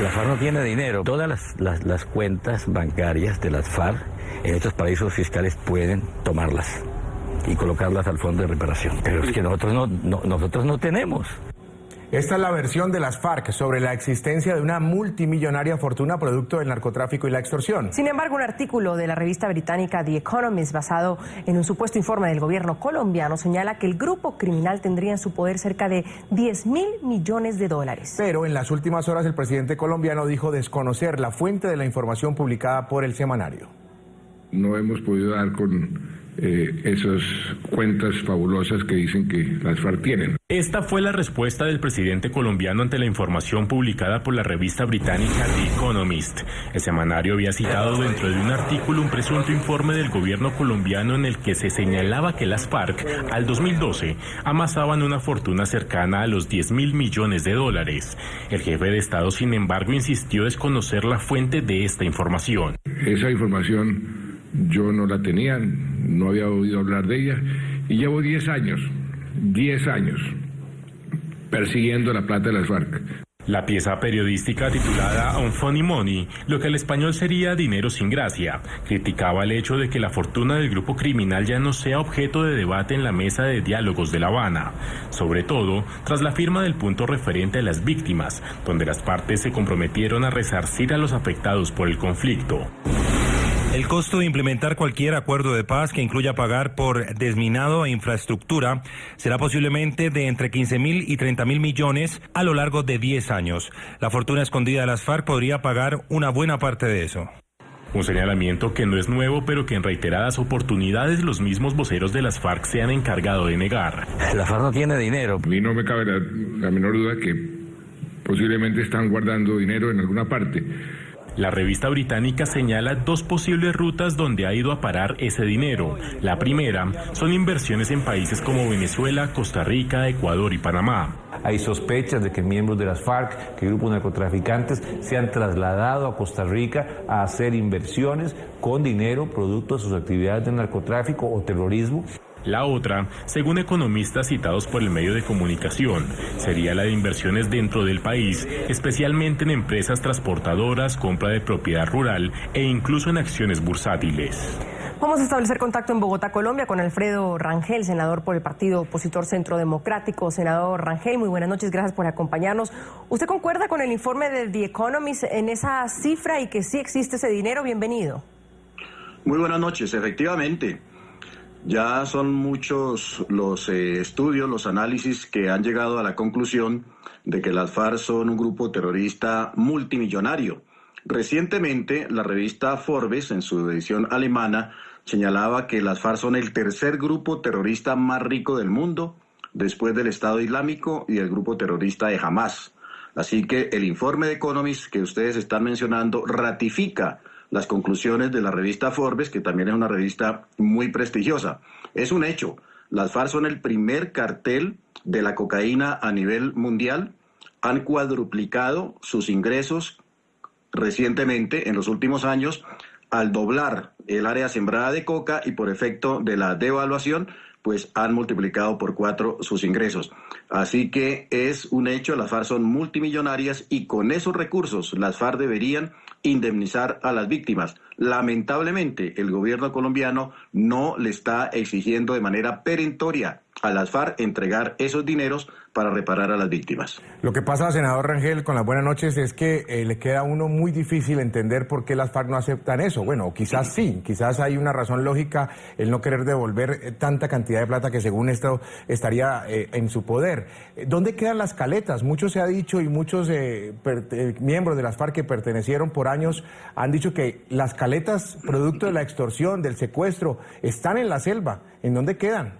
La FARC no tiene dinero. Todas las cuentas bancarias de las FARC en estos paraísos fiscales pueden tomarlas y colocarlas al fondo de reparación. Pero es que nosotros no tenemos. Esta es la versión de las FARC sobre la existencia de una multimillonaria fortuna producto del narcotráfico y la extorsión. Sin embargo, un artículo de la revista británica The Economist, basado en un supuesto informe del gobierno colombiano, señala que el grupo criminal tendría en su poder cerca de 10.000 millones de dólares. Pero en las últimas horas el presidente colombiano dijo desconocer la fuente de la información publicada por el semanario. No hemos podido dar con esas cuentas fabulosas que dicen que las FARC tienen. Esta fue la respuesta del presidente colombiano ante la información publicada por la revista británica The Economist. El semanario había citado dentro de un artículo un presunto informe del gobierno colombiano en el que se señalaba que las FARC, al 2012, amasaban una fortuna cercana a los 10.000 millones de dólares. El jefe de Estado, sin embargo, insistió desconocer la fuente de esta información. Esa información yo no la tenía, no había oído hablar de ella, y llevo 10 años persiguiendo la plata de las FARC. La pieza periodística titulada Un Funny Money, lo que al español sería Dinero sin Gracia, criticaba el hecho de que la fortuna del grupo criminal ya no sea objeto de debate en la mesa de diálogos de La Habana, sobre todo tras la firma del punto referente a las víctimas, donde las partes se comprometieron a resarcir a los afectados por el conflicto. El costo de implementar cualquier acuerdo de paz que incluya pagar por desminado e infraestructura será posiblemente de entre 15.000 y 30.000 millones a lo largo de 10 años. La fortuna escondida de las FARC podría pagar una buena parte de eso. Un señalamiento que no es nuevo, pero que en reiteradas oportunidades los mismos voceros de las FARC se han encargado de negar. La FARC no tiene dinero. A mí no me cabe la menor duda que posiblemente están guardando dinero en alguna parte. La revista británica señala dos posibles rutas donde ha ido a parar ese dinero. La primera son inversiones en países como Venezuela, Costa Rica, Ecuador y Panamá. Hay sospechas de que miembros de las FARC, que grupos narcotraficantes, se han trasladado a Costa Rica a hacer inversiones con dinero producto de sus actividades de narcotráfico o terrorismo. La otra, según economistas citados por el medio de comunicación, sería la de inversiones dentro del país, especialmente en empresas transportadoras, compra de propiedad rural e incluso en acciones bursátiles. Vamos a establecer contacto en Bogotá, Colombia, con Alfredo Rangel, senador por el partido opositor Centro Democrático. Senador Rangel, muy buenas noches, gracias por acompañarnos. ¿Usted concuerda con el informe de The Economist en esa cifra y que sí existe ese dinero? Bienvenido. Muy buenas noches, efectivamente. Ya son muchos los estudios, los análisis que han llegado a la conclusión de que las FARC son un grupo terrorista multimillonario. Recientemente, la revista Forbes, en su edición alemana, señalaba que las FARC son el tercer grupo terrorista más rico del mundo, después del Estado Islámico y el grupo terrorista de Hamás. Así que el informe de Economist que ustedes están mencionando ratifica las conclusiones de la revista Forbes, que también es una revista muy prestigiosa. Es un hecho, las FARC son el primer cartel de la cocaína a nivel mundial, han cuadruplicado sus ingresos recientemente, en los últimos años, al doblar el área sembrada de coca y por efecto de la devaluación, pues han multiplicado por 4 sus ingresos. Así que es un hecho, las FARC son multimillonarias y con esos recursos las FARC deberían indemnizar a las víctimas. Lamentablemente, el gobierno colombiano no le está exigiendo de manera perentoria a las FARC entregar esos dineros para reparar a las víctimas. Lo que pasa, senador Rangel, con las buenas noches, es que le queda a uno muy difícil entender por qué las FARC no aceptan eso. Bueno, quizás sí, quizás hay una razón lógica el no querer devolver tanta cantidad de plata que según esto estaría en su poder. ¿Dónde quedan las caletas? Mucho se ha dicho y muchos miembros de las FARC que pertenecieron por años han dicho que las caletas, producto de la extorsión, del secuestro, están en la selva. ¿En dónde quedan?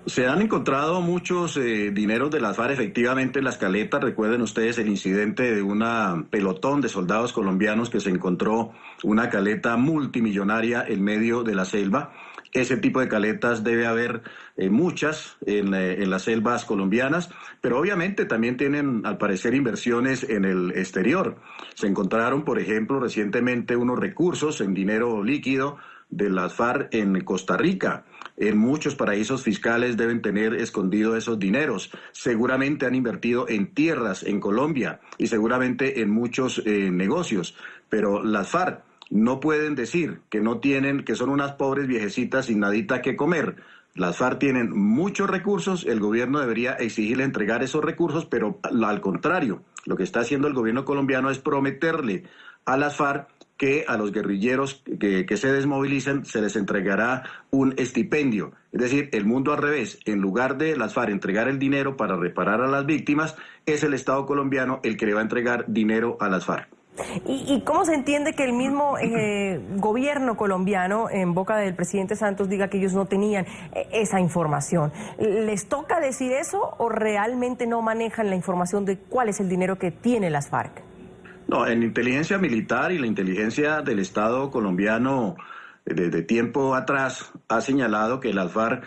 Se han encontrado muchos dineros de las FARC efectivamente en las caletas. Recuerden ustedes el incidente de una pelotón de soldados colombianos que se encontró una caleta multimillonaria en medio de la selva. Ese tipo de caletas debe haber muchas en las selvas colombianas, pero obviamente también tienen al parecer inversiones en el exterior. Se encontraron, por ejemplo, recientemente unos recursos en dinero líquido de las FARC en Costa Rica. En muchos paraísos fiscales deben tener escondidos esos dineros. Seguramente han invertido en tierras en Colombia y seguramente en muchos negocios. Pero las FARC no pueden decir que no tienen, que son unas pobres viejecitas sin nadita que comer. Las FARC tienen muchos recursos, el gobierno debería exigirle entregar esos recursos, pero al contrario, lo que está haciendo el gobierno colombiano es prometerle a las FARC que a los guerrilleros que se desmovilicen se les entregará un estipendio. Es decir, el mundo al revés. En lugar de las FARC entregar el dinero para reparar a las víctimas, es el Estado colombiano el que le va a entregar dinero a las FARC. ¿Y cómo se entiende que el mismo gobierno colombiano, en boca del presidente Santos, diga que ellos no tenían esa información? ¿Les toca decir eso o realmente no manejan la información de cuál es el dinero que tiene las FARC? No, en inteligencia militar y la inteligencia del Estado colombiano desde tiempo atrás ha señalado que las FARC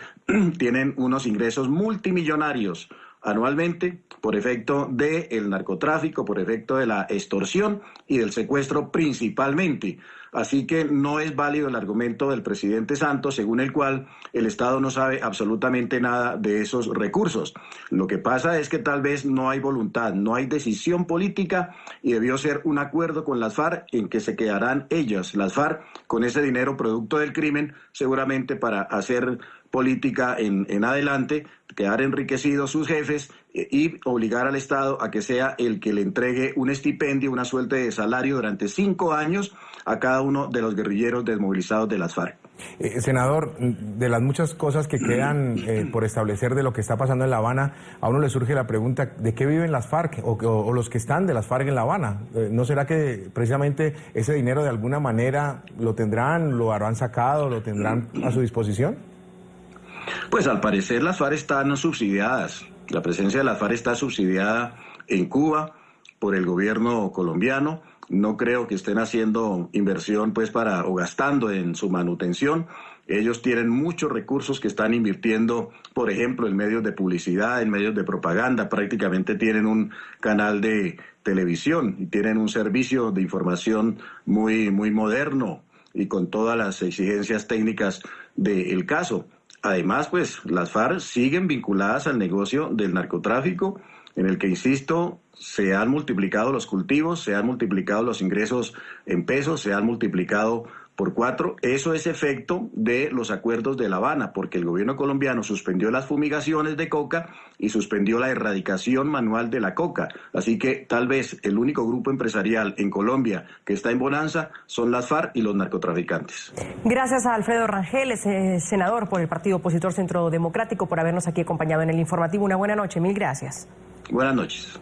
tienen unos ingresos multimillonarios anualmente por efecto del narcotráfico, por efecto de la extorsión y del secuestro principalmente. Así que no es válido el argumento del presidente Santos, según el cual el Estado no sabe absolutamente nada de esos recursos. Lo que pasa es que tal vez no hay voluntad, no hay decisión política y debió ser un acuerdo con las FARC en que se quedarán ellas, las FARC, con ese dinero producto del crimen, seguramente para hacer política en adelante, quedar enriquecidos sus jefes y obligar al Estado a que sea el que le entregue un estipendio, una suerte de salario durante 5 años a cada uno de los guerrilleros desmovilizados de las FARC. Senador, de las muchas cosas que quedan por establecer de lo que está pasando en La Habana, a uno le surge la pregunta, ¿de qué viven las FARC o los que están de las FARC en La Habana? ¿No será que precisamente ese dinero de alguna manera lo tendrán, lo habrán sacado, lo tendrán a su disposición? Pues al parecer las FARC están subsidiadas. La presencia de las FARC está subsidiada en Cuba por el gobierno colombiano. No creo que estén haciendo inversión pues o gastando en su manutención. Ellos tienen muchos recursos que están invirtiendo, por ejemplo, en medios de publicidad, en medios de propaganda. Prácticamente tienen un canal de televisión y tienen un servicio de información muy moderno y con todas las exigencias técnicas del caso. Además, pues las FARC siguen vinculadas al negocio del narcotráfico, en el que, insisto, se han multiplicado los cultivos, se han multiplicado los ingresos en pesos, se han multiplicado por 4. Eso es efecto de los acuerdos de La Habana, porque el gobierno colombiano suspendió las fumigaciones de coca y suspendió la erradicación manual de la coca. Así que tal vez el único grupo empresarial en Colombia que está en bonanza son las FARC y los narcotraficantes. Gracias a Alfredo Rangel, senador por el partido opositor Centro Democrático, por habernos aquí acompañado en el informativo. Una buena noche, mil gracias. Buenas noches.